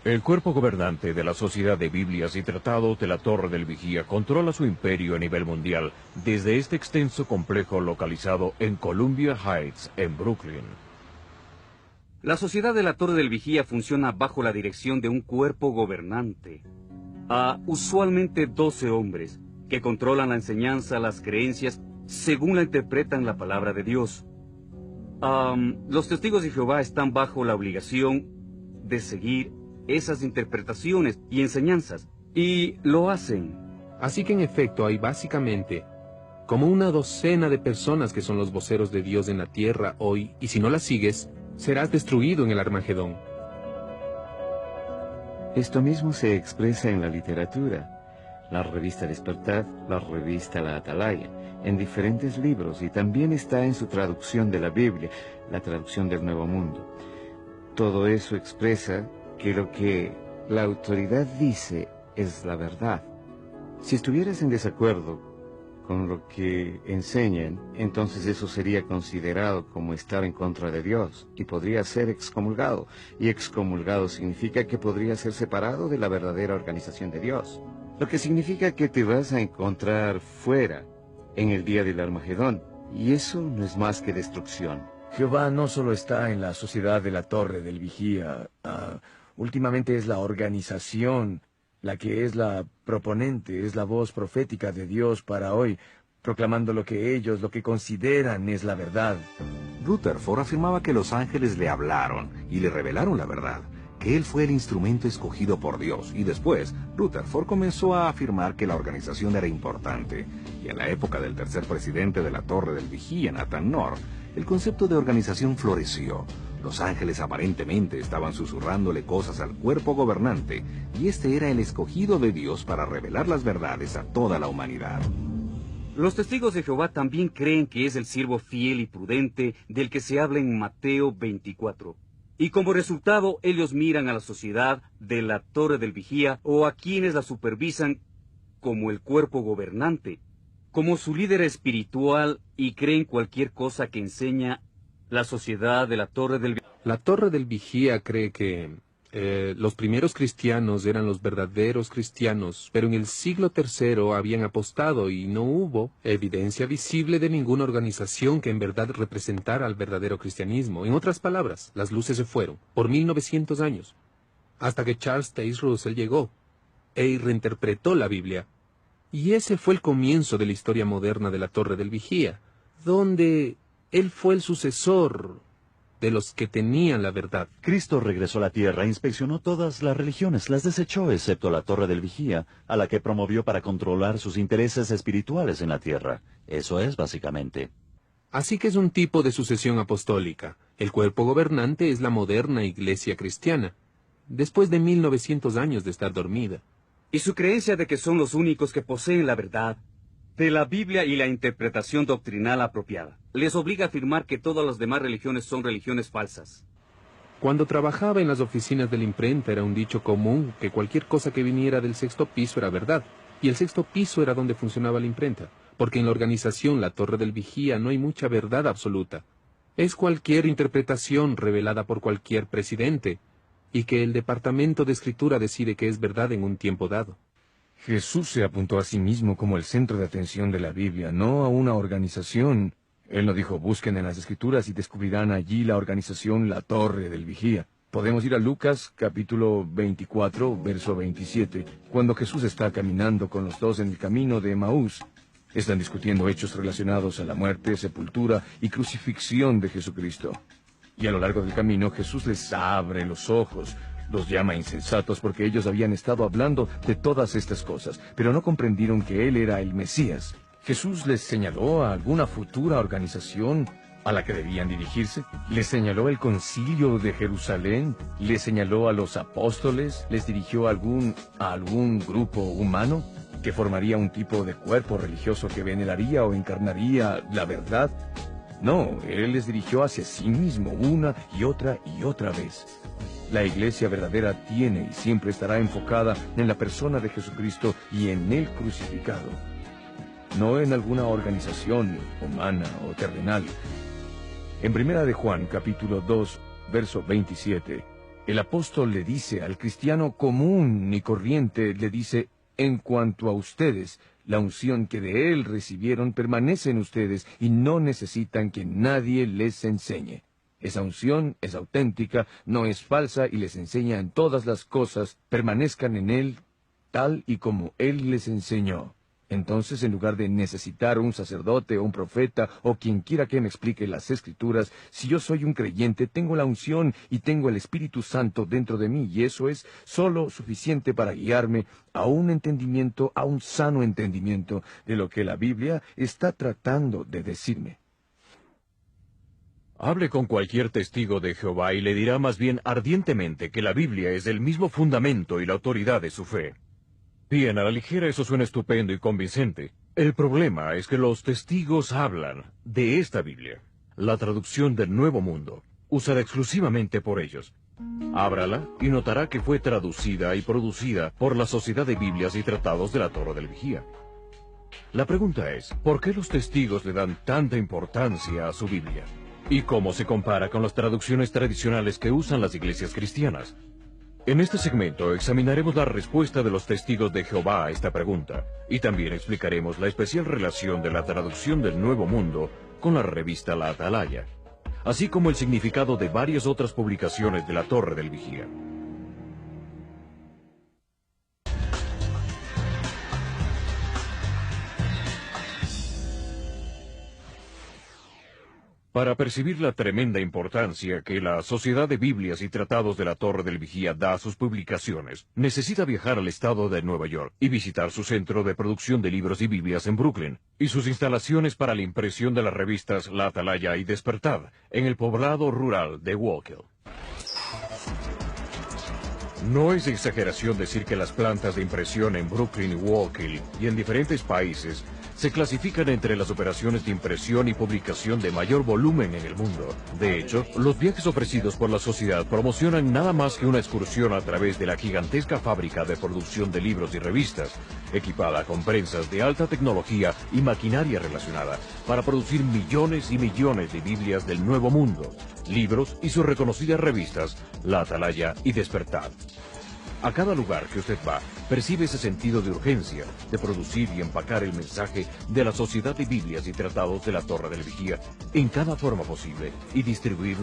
El cuerpo gobernante de la Sociedad de Biblias y Tratados de la Torre del Vigía controla su imperio a nivel mundial desde este extenso complejo localizado en Columbia Heights, en Brooklyn. La Sociedad de la Torre del Vigía funciona bajo la dirección de un cuerpo gobernante. Usualmente 12 hombres que controlan la enseñanza, las creencias, según la interpretan la palabra de Dios. Los testigos de Jehová están bajo la obligación de seguir esas interpretaciones y enseñanzas, y lo hacen. Así que en efecto hay básicamente como una docena de personas que son los voceros de Dios en la tierra hoy, y si no las sigues, serás destruido en el Armagedón. Esto mismo se expresa en la literatura. La revista Despertar, la revista La Atalaya, en diferentes libros, y también está en su traducción de la Biblia, la traducción del Nuevo Mundo. Todo eso expresa que lo que la autoridad dice es la verdad. Si estuvieras en desacuerdo con lo que enseñan, entonces eso sería considerado como estar en contra de Dios, y podría ser excomulgado. Y excomulgado significa que podría ser separado de la verdadera organización de Dios. Lo que significa que te vas a encontrar fuera en el día del Armagedón, y eso no es más que destrucción. Jehová no solo está en la Sociedad de la Torre del Vigía, últimamente es la organización la que es la proponente, es la voz profética de Dios para hoy, proclamando lo que ellos, lo que consideran es la verdad. Rutherford afirmaba que los ángeles le hablaron y le revelaron la verdad, que él fue el instrumento escogido por Dios, y después Rutherford comenzó a afirmar que la organización era importante, y en la época del tercer presidente de la Torre del Vigía, Nathan North, el concepto de organización floreció. Los ángeles aparentemente estaban susurrándole cosas al cuerpo gobernante, y este era el escogido de Dios para revelar las verdades a toda la humanidad. Los testigos de Jehová también creen que es el siervo fiel y prudente del que se habla en Mateo 24. Y como resultado, ellos miran a la Sociedad de la Torre del Vigía, o a quienes la supervisan, como el cuerpo gobernante, como su líder espiritual, y creen cualquier cosa que enseña la Sociedad de la Torre del Vigía. La Torre del Vigía cree que los primeros cristianos eran los verdaderos cristianos, pero en el siglo III habían apostado y no hubo evidencia visible de ninguna organización que en verdad representara al verdadero cristianismo. En otras palabras, las luces se fueron por 1900 años, hasta que Charles Taze Russell llegó e reinterpretó la Biblia. Y ese fue el comienzo de la historia moderna de la Torre del Vigía, donde él fue el sucesor de los que tenían la verdad. Cristo regresó a la tierra e inspeccionó todas las religiones, las desechó excepto la Torre del Vigía, a la que promovió para controlar sus intereses espirituales en la tierra. Eso es, básicamente. Así que es un tipo de sucesión apostólica. El cuerpo gobernante es la moderna iglesia cristiana, después de 1900 años de estar dormida. Y su creencia de que son los únicos que poseen la verdad de la Biblia y la interpretación doctrinal apropiada les obliga a afirmar que todas las demás religiones son religiones falsas. Cuando trabajaba en las oficinas de la imprenta era un dicho común que cualquier cosa que viniera del sexto piso era verdad, y el sexto piso era donde funcionaba la imprenta, porque en la organización La Torre del Vigía no hay mucha verdad absoluta. Es cualquier interpretación revelada por cualquier presidente, y que el departamento de escritura decide que es verdad en un tiempo dado. Jesús se apuntó a sí mismo como el centro de atención de la Biblia, no a una organización. Él no dijo, busquen en las Escrituras y descubrirán allí la organización La Torre del Vigía. Podemos ir a Lucas, capítulo 24, verso 27, cuando Jesús está caminando con los dos en el camino de Emaús. Están discutiendo hechos relacionados a la muerte, sepultura y crucifixión de Jesucristo. Y a lo largo del camino Jesús les abre los ojos. Los llama insensatos porque ellos habían estado hablando de todas estas cosas, pero no comprendieron que Él era el Mesías. Jesús les señaló a alguna futura organización a la que debían dirigirse. Les señaló el concilio de Jerusalén. Les señaló a los apóstoles. Les dirigió a algún grupo humano que formaría un tipo de cuerpo religioso que veneraría o encarnaría la verdad. No, Él les dirigió hacia sí mismo una y otra vez. La iglesia verdadera tiene y siempre estará enfocada en la persona de Jesucristo y en Él crucificado, no en alguna organización humana o terrenal. En 1 de Juan, capítulo 2, verso 27, El apóstol le dice al cristiano común y corriente, le dice, en cuanto a ustedes, la unción que de él recibieron permanece en ustedes y no necesitan que nadie les enseñe. Esa unción es auténtica, no es falsa y les enseña en todas las cosas, permanezcan en él tal y como él les enseñó. Entonces, en lugar de necesitar un sacerdote o un profeta o quien quiera que me explique las Escrituras, si yo soy un creyente, tengo la unción y tengo el Espíritu Santo dentro de mí, y eso es solo suficiente para guiarme a un entendimiento, a un sano entendimiento de lo que la Biblia está tratando de decirme. Hable con cualquier testigo de Jehová y le dirá más bien ardientemente que la Biblia es el mismo fundamento y la autoridad de su fe. Bien, a la ligera eso suena estupendo y convincente. El problema es que los testigos hablan de esta Biblia, la traducción del Nuevo Mundo, usada exclusivamente por ellos. Ábrala y notará que fue traducida y producida por la Sociedad de Biblias y Tratados de la Torre del Vigía. La pregunta es, ¿por qué los testigos le dan tanta importancia a su Biblia? ¿Y cómo se compara con las traducciones tradicionales que usan las iglesias cristianas? En este segmento examinaremos la respuesta de los testigos de Jehová a esta pregunta, y también explicaremos la especial relación de la traducción del Nuevo Mundo con la revista La Atalaya, así como el significado de varias otras publicaciones de la Torre del Vigía. Para percibir la tremenda importancia que la Sociedad de Biblias y Tratados de la Torre del Vigía da a sus publicaciones, necesita viajar al estado de Nueva York y visitar su centro de producción de libros y Biblias en Brooklyn, y sus instalaciones para la impresión de las revistas La Atalaya y Despertad, en el poblado rural de Wallkill. No es exageración decir que las plantas de impresión en Brooklyn y Wallkill y en diferentes países se clasifican entre las operaciones de impresión y publicación de mayor volumen en el mundo. De hecho, los viajes ofrecidos por la sociedad promocionan nada más que una excursión a través de la gigantesca fábrica de producción de libros y revistas, equipada con prensas de alta tecnología y maquinaria relacionada, para producir millones y millones de Biblias del Nuevo Mundo, libros y sus reconocidas revistas, La Atalaya y Despertad. A cada lugar que usted va, percibe ese sentido de urgencia de producir y empacar el mensaje de la Sociedad de Biblias y Tratados de la Torre del Vigía en cada forma posible y distribuirlo